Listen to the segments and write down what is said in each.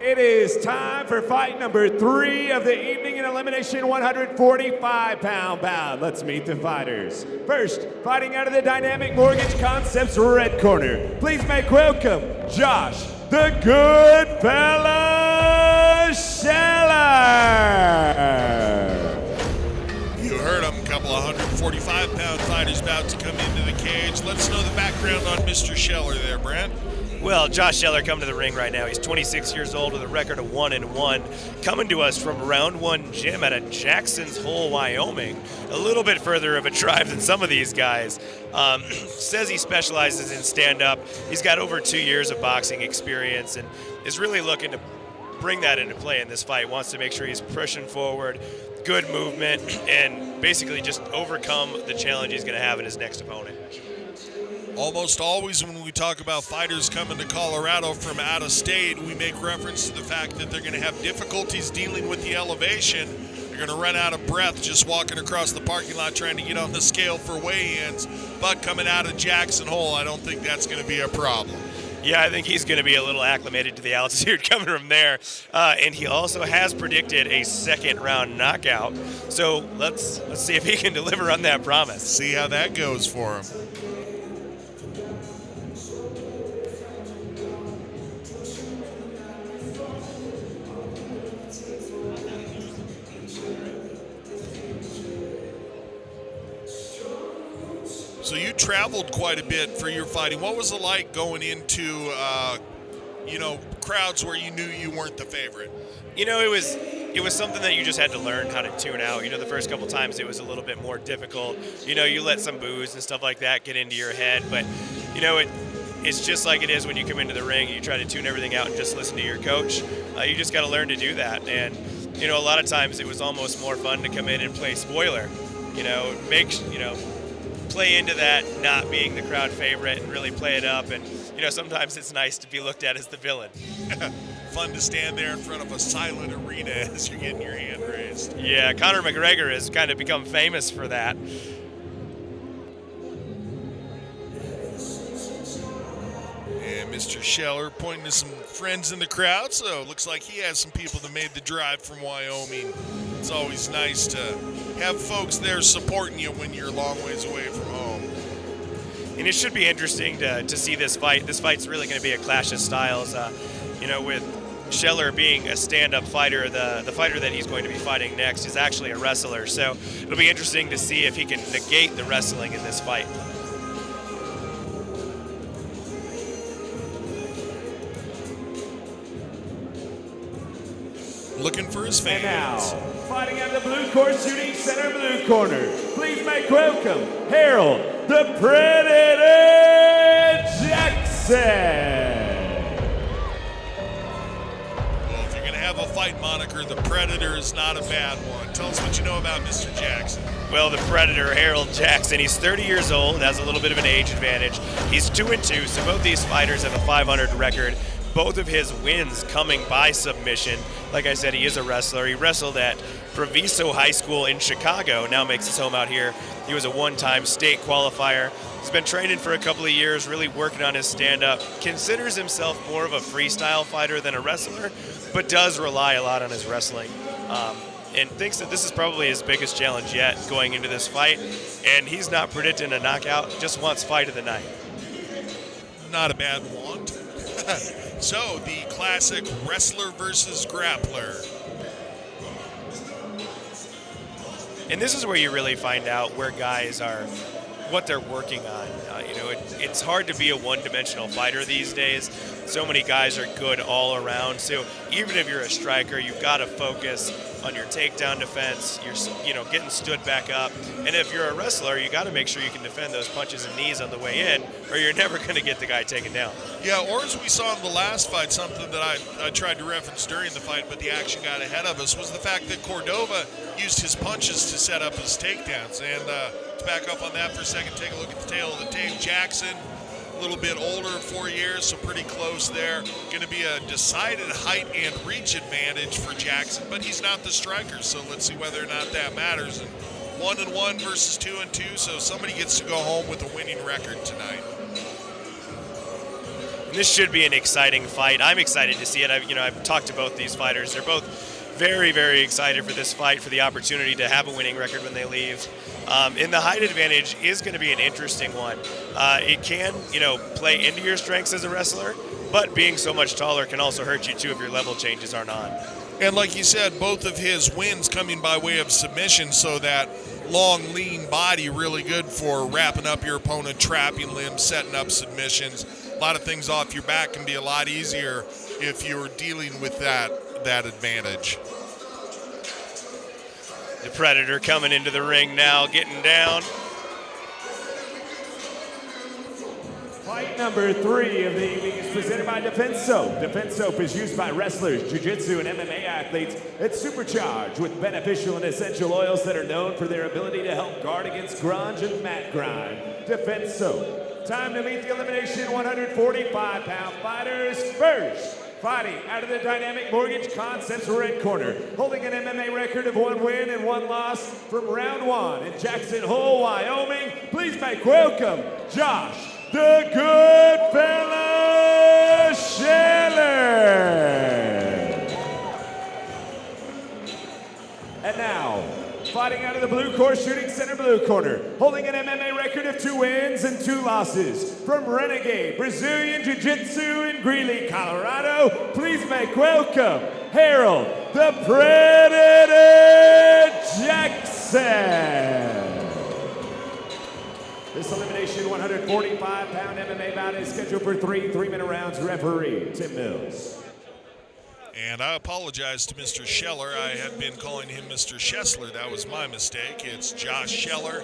It is time for fight number 3 of the evening in elimination 145-pound bout. Let's meet the fighters. First, fighting out of the Dynamic Mortgage Concepts red corner. Please make welcome Josh, the good fella Scheller. You heard him, a couple of 145-pound fighters about to come into the cage. Let's know the background on Mr. Scheller there, Brent. Well, Josh Scheller coming to the ring right now. He's 26 years old with a record of 1-1, coming to us from Round 1 Gym out of Jackson's Hole, Wyoming. A little bit further of a drive than some of these guys. Says he specializes in stand-up. He's got over 2 years of boxing experience and is really looking to bring that into play in this fight. Wants to make sure he's pushing forward, good movement, and basically just overcome the challenge he's going to have in his next opponent. Almost always when we talk about fighters coming to Colorado from out of state, we make reference to the fact that they're going to have difficulties dealing with the elevation. They're going to run out of breath just walking across the parking lot trying to get on the scale for weigh-ins. But coming out of Jackson Hole, I don't think that's going to be a problem. Yeah, I think he's going to be a little acclimated to the altitude coming from there. And he also has predicted a second-round knockout. So let's see if he can deliver on that promise. See how that goes for him. So you traveled quite a bit for your fighting. What was it like going into, crowds where you knew you weren't the favorite? You know, it was something that you just had to learn how to tune out. You know, the first couple times it was a little bit more difficult. You know, you let some boos and stuff like that get into your head, but you know, it's just like it is when you come into the ring and you try to tune everything out and just listen to your coach. You just got to learn to do that. And you know, a lot of times it was almost more fun to come in and play spoiler. Play into that not being the crowd favorite and really play it up. And you know, sometimes it's nice to be looked at as the villain. Fun to stand there in front of a silent arena as you're getting your hand raised. Yeah, Conor McGregor has kind of become famous for that. And Mr. Scheller pointing to some friends in the crowd, so it looks like he has some people that made the drive from Wyoming. It's always nice to have folks there supporting you when you're a long ways away from home. And it should be interesting to see this fight. This fight's really going to be a clash of styles. With Scheller being a stand-up fighter, the fighter that he's going to be fighting next is actually a wrestler. So it'll be interesting to see if he can negate the wrestling in this fight. Looking for his fans. And now, fighting out of the blue court, shooting center blue corner. Please make welcome Harold, the Predator Jackson. Well, if you're going to have a fight moniker, the Predator is not a bad one. Tell us what you know about Mr. Jackson. Well, the Predator, Harold Jackson, he's 30 years old, has a little bit of an age advantage. He's 2-2, so both these fighters have a 500 record. Both of his wins coming by submission. Like I said, he is a wrestler. He wrestled at Proviso High School in Chicago, now makes his home out here. He was a one-time state qualifier. He's been training for a couple of years, really working on his stand-up. Considers himself more of a freestyle fighter than a wrestler, but does rely a lot on his wrestling. And thinks that this is probably his biggest challenge yet going into this fight. And he's not predicting a knockout, just wants fight of the night. Not a bad want. So, the classic wrestler versus grappler. And this is where you really find out where guys are, what they're working on. It's hard to be a one-dimensional fighter these days. So many guys are good all around. So even if you're a striker, you've got to focus on your takedown defense. You're, getting stood back up. And if you're a wrestler, you got to make sure you can defend those punches and knees on the way in, or you're never going to get the guy taken down. Yeah, or as we saw in the last fight, something that I tried to reference during the fight, but the action got ahead of us, was the fact that Cordova used his punches to set up his takedowns. And to back up on that for a second, take a look at the tail of the tape. Jackson, a little bit older, 4 years, so pretty close there. Going to be a decided height and reach advantage for Jackson, but he's not the striker, so let's see whether or not that matters. And 1-1 versus 2-2, so somebody gets to go home with a winning record tonight. This should be an exciting fight. I'm excited to see it. I've talked to both these fighters. They're both very, very excited for this fight, for the opportunity to have a winning record when they leave. And the height advantage is going to be an interesting one. It can, play into your strengths as a wrestler, but being so much taller can also hurt you too if your level changes aren't on. And like you said, both of his wins coming by way of submission, so that long, lean body really good for wrapping up your opponent, trapping limbs, setting up submissions. A lot of things off your back can be a lot easier if you're dealing with that advantage. The Predator coming into the ring now, getting down. Fight number 3 of the evening is presented by Defense Soap. Defense Soap is used by wrestlers, jiu-jitsu, and MMA athletes. It's supercharged with beneficial and essential oils that are known for their ability to help guard against grunge and mat grime. Defense Soap. Time to meet the elimination 145-pound fighters. First, fighting out of the Dynamic Mortgage Concepts red corner, holding an MMA record of 1 win and 1 loss from round 1 in Jackson Hole, Wyoming. Please make welcome Josh the Good Fella Scheller. And now, fighting out of the blue corner, shooting center blue corner, holding an MMA record of 2 wins and 2 losses from Renegade Brazilian Jiu-Jitsu in Greeley, Colorado. Please make welcome Harold the Predator Jackson. This elimination 145-pound MMA bout is scheduled for 3 3-minute rounds. Referee Tim Mills. And I apologize to Mr. Scheller. I had been calling him Mr. Schessler. That was my mistake. It's Josh Scheller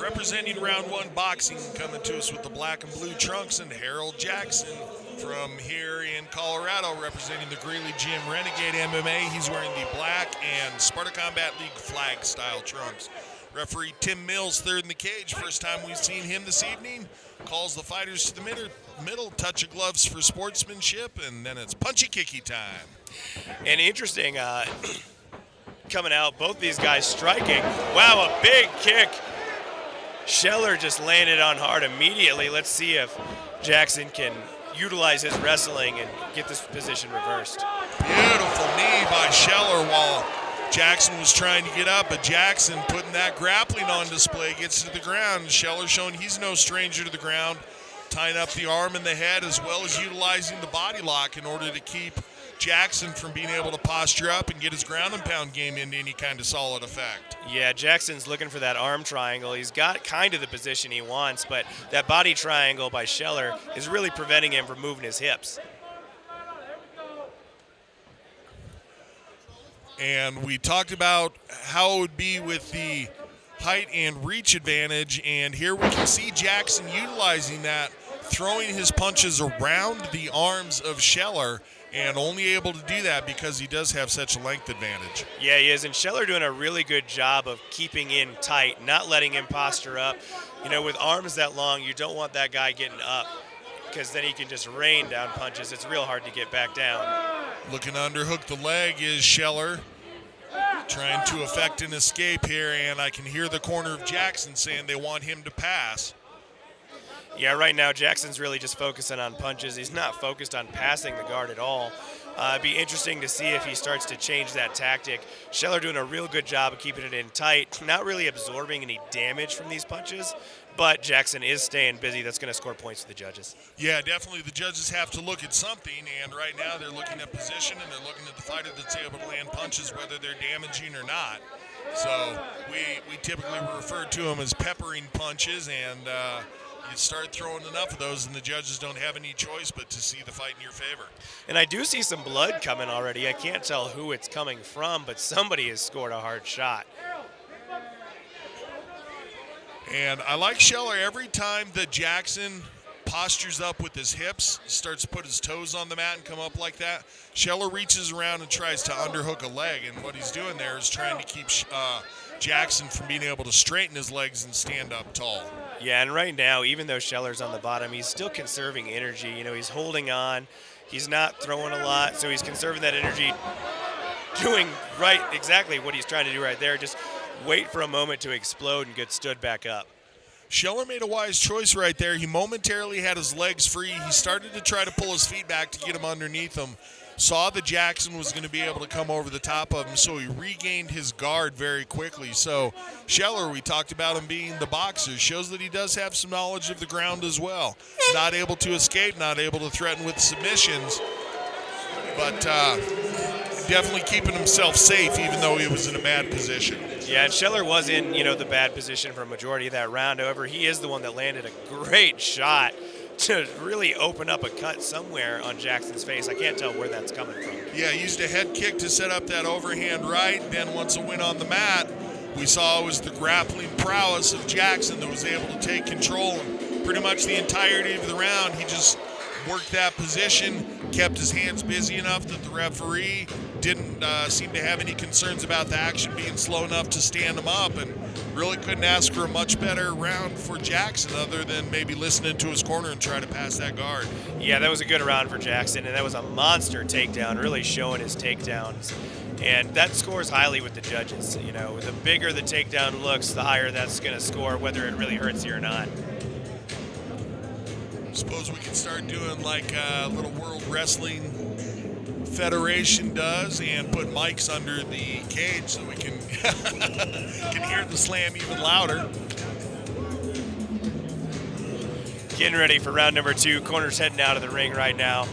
representing round 1 boxing, coming to us with the black and blue trunks, and Harold Jackson from here in Colorado representing the Greeley Gym Renegade MMA. He's wearing the black and Sparta Combat League flag style trunks. Referee Tim Mills, third in the cage. First time we've seen him this evening. Calls the fighters to the middle, touch of gloves for sportsmanship, and then it's punchy-kicky time. And interesting, coming out, both these guys striking. Wow, a big kick. Scheller just landed on hard immediately. Let's see if Jackson can utilize his wrestling and get this position reversed. Beautiful knee by Scheller while Jackson was trying to get up, but Jackson putting that grappling on display, gets to the ground. Scheller showing he's no stranger to the ground, tying up the arm and the head, as well as utilizing the body lock in order to keep Jackson from being able to posture up and get his ground and pound game into any kind of solid effect. Yeah, Jackson's looking for that arm triangle. He's got kind of the position he wants, but that body triangle by Scheller is really preventing him from moving his hips. And we talked about how it would be with the height and reach advantage, and here we can see Jackson utilizing that, throwing his punches around the arms of Scheller, and only able to do that because he does have such a length advantage. Yeah, he is, and Scheller doing a really good job of keeping in tight, not letting him posture up. You know, with arms that long, you don't want that guy getting up, because then he can just rain down punches. It's real hard to get back down. Looking to underhook the leg is Scheller, trying to effect an escape here, and I can hear the corner of Jackson saying they want him to pass. Yeah, right now Jackson's really just focusing on punches. He's not focused on passing the guard at all. It'd be interesting to see if he starts to change that tactic. Scheller doing a real good job of keeping it in tight, not really absorbing any damage from these punches, but Jackson is staying busy. That's going to score points for the judges. Yeah, definitely the judges have to look at something, and right now they're looking at position, and they're looking at the fighter that's able to land punches, whether they're damaging or not. So we typically refer to them as peppering punches, and you start throwing enough of those, and the judges don't have any choice but to see the fight in your favor. And I do see some blood coming already. I can't tell who it's coming from, but somebody has scored a hard shot. And I like Scheller every time that Jackson postures up with his hips, starts to put his toes on the mat and come up like that. Scheller reaches around and tries to underhook a leg, and what he's doing there is trying to keep Jackson from being able to straighten his legs and stand up tall. Yeah, and right now, even though Scheller's on the bottom, he's still conserving energy. You know, he's holding on. He's not throwing a lot, so he's conserving that energy, doing right exactly what he's trying to do right there. Just wait for a moment to explode and get stood back up. Scheller made a wise choice right there. He momentarily had his legs free. He started to try to pull his feet back to get him underneath him. Saw that Jackson was going to be able to come over the top of him, so he regained his guard very quickly. So Scheller, we talked about him being the boxer, shows that he does have some knowledge of the ground as well. Not able to escape, not able to threaten with submissions, but definitely keeping himself safe even though he was in a bad position. Yeah, and Scheller was in, the bad position for a majority of that round. However, he is the one that landed a great shot to really open up a cut somewhere on Jackson's face. I can't tell where that's coming from. Yeah, used a head kick to set up that overhand right. Then once it went on the mat, we saw it was the grappling prowess of Jackson that was able to take control. And pretty much the entirety of the round, he just worked that position, kept his hands busy enough that the referee didn't seem to have any concerns about the action being slow enough to stand him up, and really couldn't ask for a much better round for Jackson other than maybe listening to his corner and try to pass that guard. Yeah, that was a good round for Jackson, and that was a monster takedown, really showing his takedowns. And that scores highly with the judges. The bigger the takedown looks, the higher that's going to score, whether it really hurts you or not. Suppose we can start doing like a little World Wrestling Federation does and put mics under the cage so we can can hear the slam even louder. Getting ready for round number 2. Corner's heading out of the ring right now.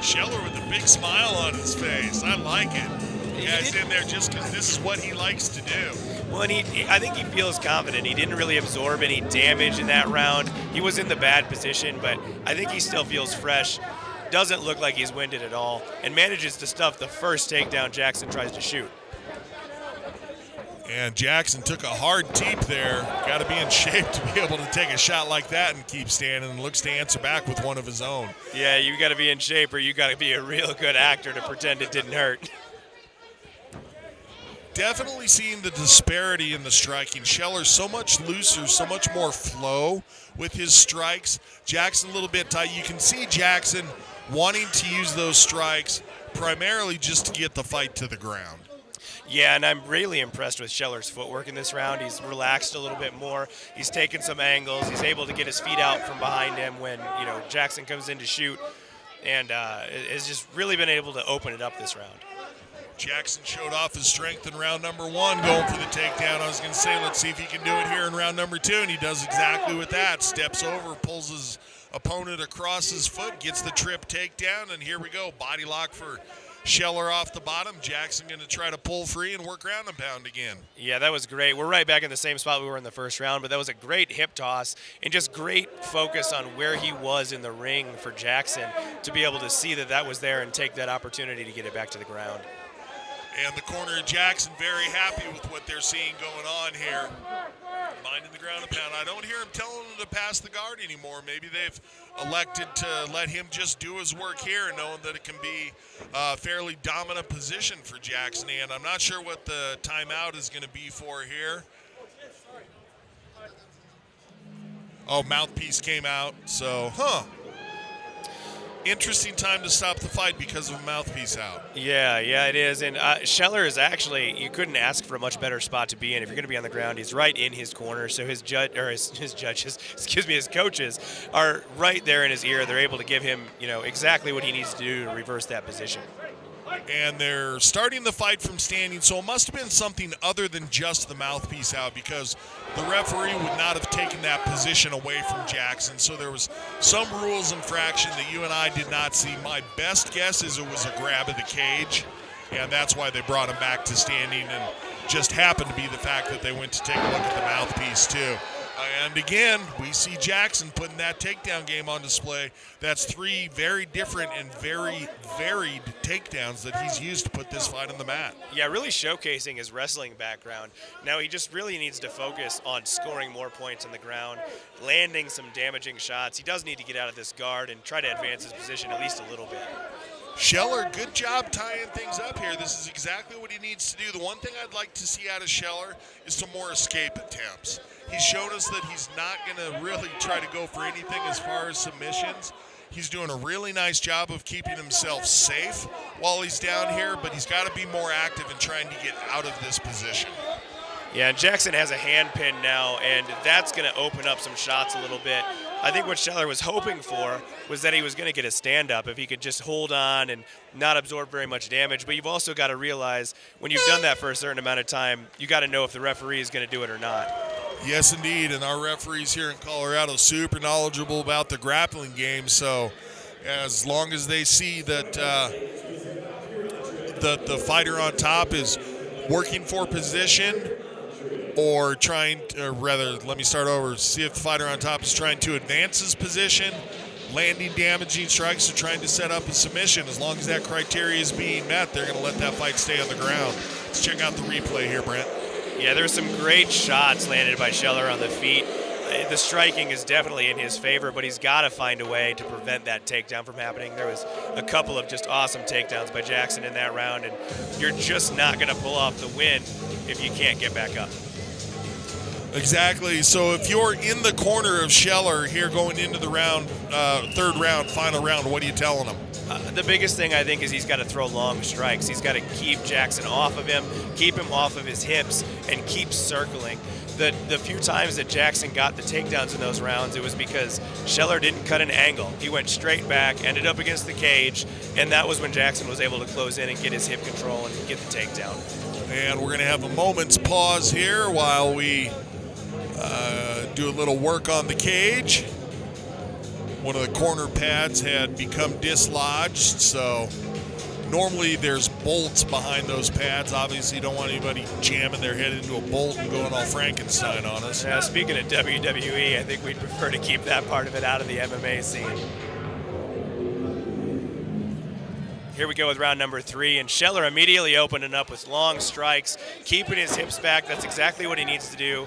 Scheller with a big smile on his face. I like it. Yeah, he's in there just because this is what he likes to do. Well, and I think he feels confident. He didn't really absorb any damage in that round. He was in the bad position, but I think he still feels fresh. Doesn't look like he's winded at all, and manages to stuff the first takedown Jackson tries to shoot. And Jackson took a hard teep there. Got to be in shape to be able to take a shot like that and keep standing, and looks to answer back with one of his own. Yeah, you got to be in shape, or you got to be a real good actor to pretend it didn't hurt. Definitely seeing the disparity in the striking. Scheller's so much looser, so much more flow with his strikes. Jackson a little bit tight. You can see Jackson wanting to use those strikes primarily just to get the fight to the ground. Yeah, and I'm really impressed with Scheller's footwork in this round. He's relaxed a little bit more. He's taken some angles. He's able to get his feet out from behind him when, Jackson comes in to shoot, and has just really been able to open it up this round. Jackson showed off his strength in round number 1, going for the takedown. I was going to say, let's see if he can do it here in round number 2, and he does exactly with that. Steps over, pulls his opponent across his foot, gets the trip takedown, and here we go. Body lock for Scheller off the bottom. Jackson going to try to pull free and work ground and pound again. Yeah, that was great. We're right back in the same spot we were in the first round, but that was a great hip toss and just great focus on where he was in the ring for Jackson to be able to see that was there and take that opportunity to get it back to the ground. And the corner of Jackson very happy with what they're seeing going on here. Minding the ground and pound. I don't hear him telling him to pass the guard anymore. Maybe they've elected to let him just do his work here, knowing that it can be a fairly dominant position for Jackson. And I'm not sure what the timeout is going to be for here. Oh, mouthpiece came out. So, interesting time to stop the fight because of a mouthpiece out. Yeah, it is. And Scheller is actually, you couldn't ask for a much better spot to be in. If you're going to be on the ground, he's right in his corner. So his coaches are right there in his ear. They're able to give him, exactly what he needs to do to reverse that position. And they're starting the fight from standing, so it must have been something other than just the mouthpiece out, because the referee would not have taken that position away from Jackson. So there was some rules infraction that you and I did not see. My best guess is it was a grab of the cage, and that's why they brought him back to standing, and just happened to be the fact that they went to take a look at the mouthpiece too. And again, we see Jackson putting that takedown game on display. That's 3 very different and very varied takedowns that he's used to put this fight on the mat. Yeah, really showcasing his wrestling background. Now he just really needs to focus on scoring more points on the ground, landing some damaging shots. He does need to get out of this guard and try to advance his position at least a little bit. Scheller, good job tying things up here. This is exactly what he needs to do. The one thing I'd like to see out of Scheller is some more escape attempts. He's shown us that he's not going to really try to go for anything as far as submissions. He's doing a really nice job of keeping himself safe while he's down here, but he's got to be more active in trying to get out of this position. Yeah, and Jackson has a hand pin now, and that's going to open up some shots a little bit. I think what Scheller was hoping for was that he was going to get a stand-up if he could just hold on and not absorb very much damage. But you've also got to realize when you've done that for a certain amount of time, you got to know if the referee is going to do it or not. Yes, indeed, and our referees here in Colorado super knowledgeable about the grappling game. So as long as they see that the fighter on top is working for position, or trying to, or rather, let me start over, see if the fighter on top is trying to advance his position, landing damaging strikes, or trying to set up a submission. As long as that criteria is being met, they're going to let that fight stay on the ground. Let's check out the replay here, Brent. Yeah, there were some great shots landed by Scheller on the feet. The striking is definitely in his favor, but he's got to find a way to prevent that takedown from happening. There was a couple of just awesome takedowns by Jackson in that round, and you're just not going to pull off the win if you can't get back up. Exactly. So if you're in the corner of Scheller here going into the round, third round, final round, what are you telling him? The biggest thing I think is he's got to throw long strikes. He's got to keep Jackson off of him, keep him off of his hips, and keep circling. The few times that Jackson got the takedowns in those rounds, it was because Scheller didn't cut an angle. He went straight back, ended up against the cage, and that was when Jackson was able to close in and get his hip control and get the takedown. And we're going to have a moment's pause here while we do a little work on the cage. One of the corner pads had become dislodged, so normally there's bolts behind those pads. Obviously, you don't want anybody jamming their head into a bolt and going all Frankenstein on us. Yeah, speaking of WWE, I think we'd prefer to keep that part of it out of the MMA scene. Here we go with round number 3, and Scheller immediately opening up with long strikes, keeping his hips back. That's exactly what he needs to do.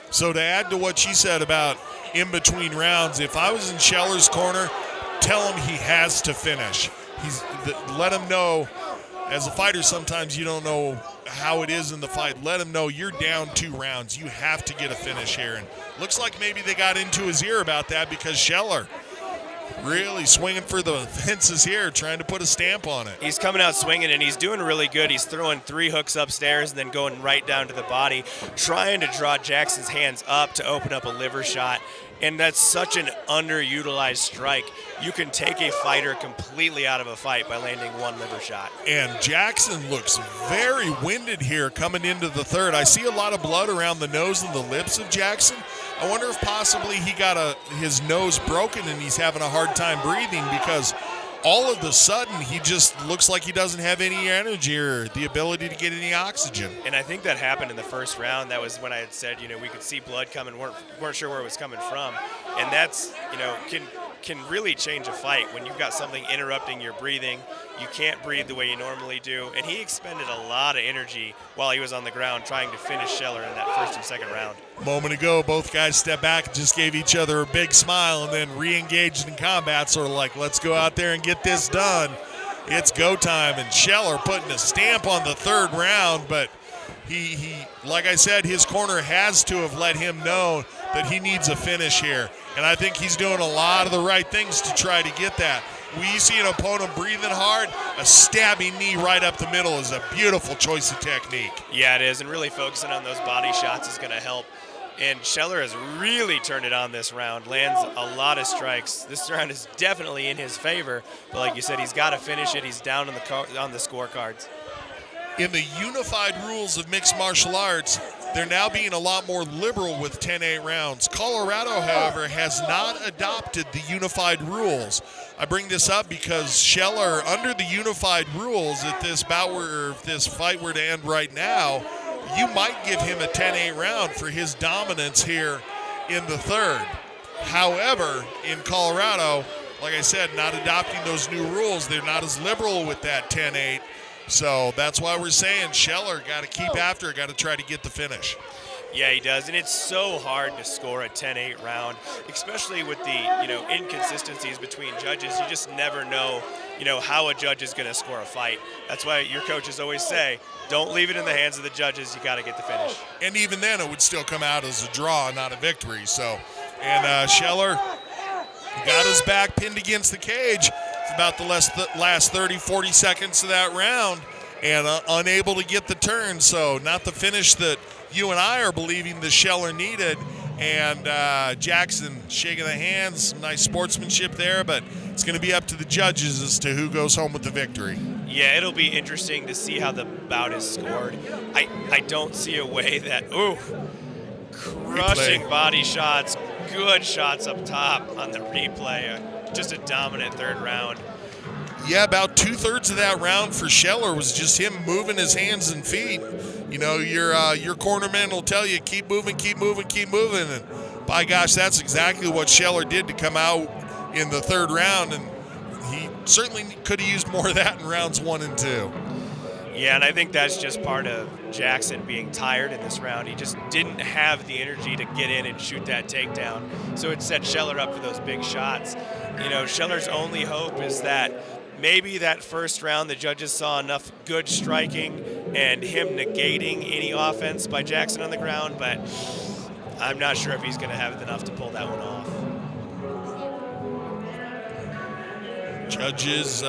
So to add to what she said about in between rounds, if I was in Scheller's corner, tell him he has to finish. Let him know, as a fighter sometimes you don't know how it is in the fight. Let him know you're down 2 rounds. You have to get a finish here. And looks like maybe they got into his ear about that, because Scheller really swinging for the fences here, trying to put a stamp on it. He's coming out swinging, and he's doing really good. He's throwing 3 hooks upstairs and then going right down to the body, trying to draw Jackson's hands up to open up a liver shot. And that's such an underutilized strike. You can take a fighter completely out of a fight by landing 1 liver shot. And Jackson looks very winded here coming into the third. I see a lot of blood around the nose and the lips of Jackson. I wonder if possibly he got his nose broken and he's having a hard time breathing, because all of a sudden he just looks like he doesn't have any energy or the ability to get any oxygen. And I think that happened in the first round. That was when I had said, we could see blood coming, weren't sure where it was coming from. And that's, can really change a fight when you've got something interrupting your breathing. You can't breathe the way you normally do. And he expended a lot of energy while he was on the ground trying to finish Scheller in that first and second round. A moment ago, both guys stepped back and just gave each other a big smile and then re-engaged in combat, sort of like, let's go out there and get this done. It's go time, and Scheller putting a stamp on the third round, but he like I said, his corner has to have let him know that he needs a finish here. And I think he's doing a lot of the right things to try to get that. When you see an opponent breathing hard, a stabbing knee right up the middle is a beautiful choice of technique. Yeah, it is, and really focusing on those body shots is going to help. And Scheller has really turned it on this round, lands a lot of strikes. This round is definitely in his favor, but like you said, he's got to finish it. He's down on the scorecards. In the unified rules of mixed martial arts, they're now being a lot more liberal with 10-8 rounds. Colorado, however, has not adopted the unified rules. I bring this up because Scheller, under the unified rules, if this fight were to end right now, you might give him a 10-8 round for his dominance here in the third. However, in Colorado, like I said, not adopting those new rules, they're not as liberal with that 10-8. So that's why we're saying Scheller got to keep after it, got to try to get the finish. Yeah, he does, and it's so hard to score a 10-8 round, especially with the inconsistencies between judges. You just never know, how a judge is going to score a fight. That's why your coaches always say, don't leave it in the hands of the judges. You got to get the finish. And even then, it would still come out as a draw, not a victory. So, and Scheller got his back pinned against the cage for about the last 30, 40 seconds of that round. and unable to get the turn. So not the finish that you and I are believing the Scheller needed. And Jackson shaking the hands, some nice sportsmanship there, but it's going to be up to the judges as to who goes home with the victory. Yeah, it'll be interesting to see how the bout is scored. I don't see a way that, crushing body shots, good shots up top on the replay. Just a dominant third round. Yeah, about 2/3 of that round for Scheller was just him moving his hands and feet. You know, your cornerman will tell you, keep moving, keep moving, keep moving. And by gosh, that's exactly what Scheller did to come out in the third round. And he certainly could have used more of that in rounds 1 and 2. Yeah, and I think that's just part of Jackson being tired in this round. He just didn't have the energy to get in and shoot that takedown. So it set Scheller up for those big shots. You know, Scheller's only hope is that maybe that first round the judges saw enough good striking and him negating any offense by Jackson on the ground, but I'm not sure if he's going to have enough to pull that one off. Judges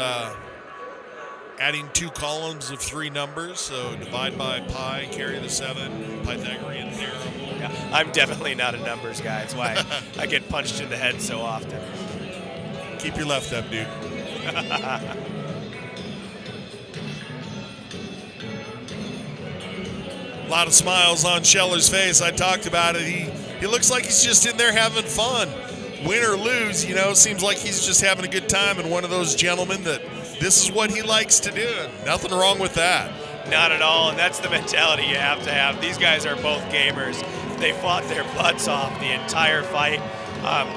adding 2 columns of 3 numbers, so divide by pi, carry the 7, Pythagorean theorem. Yeah, I'm definitely not a numbers guy. That's why I get punched in the head so often. Keep your left up, dude. A lot of smiles on Scheller's face. I talked about it. He looks like he's just in there having fun. Win or lose, you know, seems like he's just having a good time and one of those gentlemen that this is what he likes to do. Nothing wrong with that. Not at all, and that's the mentality you have to have. These guys are both gamers. They fought their butts off the entire fight.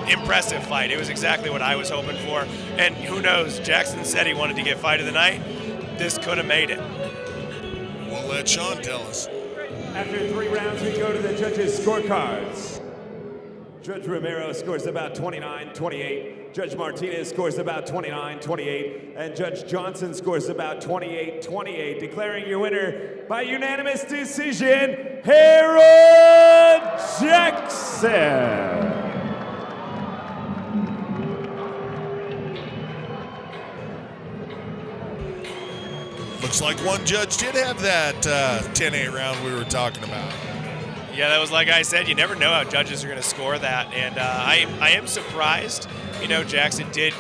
Impressive fight. It was exactly what I was hoping for. And who knows, Jackson said he wanted to get fight of the night. This could have made it. We'll let Sean tell us. After 3 rounds, we go to the judges' scorecards. Judge Romero scores about 29-28. Judge Martinez scores about 29-28. And Judge Johnson scores about 28-28. Declaring your winner by unanimous decision, Harold Jackson. Looks like one judge did have that 10-8 round we were talking about. Yeah, that was like I said, you never know how judges are going to score that. And I am surprised, you know, Jackson did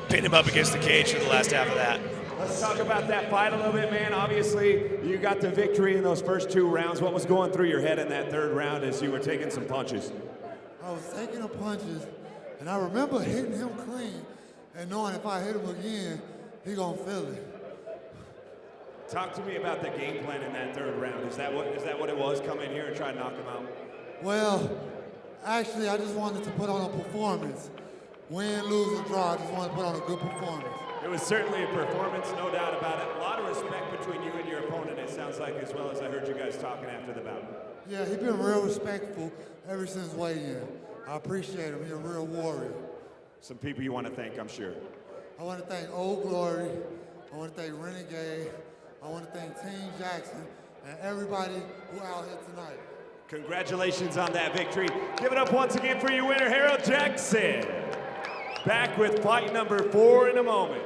pin him up against the cage for the last half of that. Let's talk about that fight a little bit, man. Obviously, you got the victory in those first 2 rounds. What was going through your head in that third round as you were taking some punches? I was taking the punches, and I remember hitting him clean and knowing if I hit him again, he gonna feel it. Talk to me about the game plan in that third round. Is that what it was? Come in here and try to knock him out? Well, actually, I just wanted to put on a performance. Win, lose, or draw, I just wanted to put on a good performance. It was certainly a performance, no doubt about it. A lot of respect between you and your opponent, it sounds like, as well as I heard you guys talking after the bout. Yeah, he's been real respectful ever since weigh-in. I appreciate him. He's a real warrior. Some people you want to thank, I'm sure. I want to thank Old Glory. I want to thank Renegade. I want to thank Team Jackson and everybody who out here tonight. Congratulations on that victory. Give it up once again for your winner, Harold Jackson. Back with fight number 4 in a moment.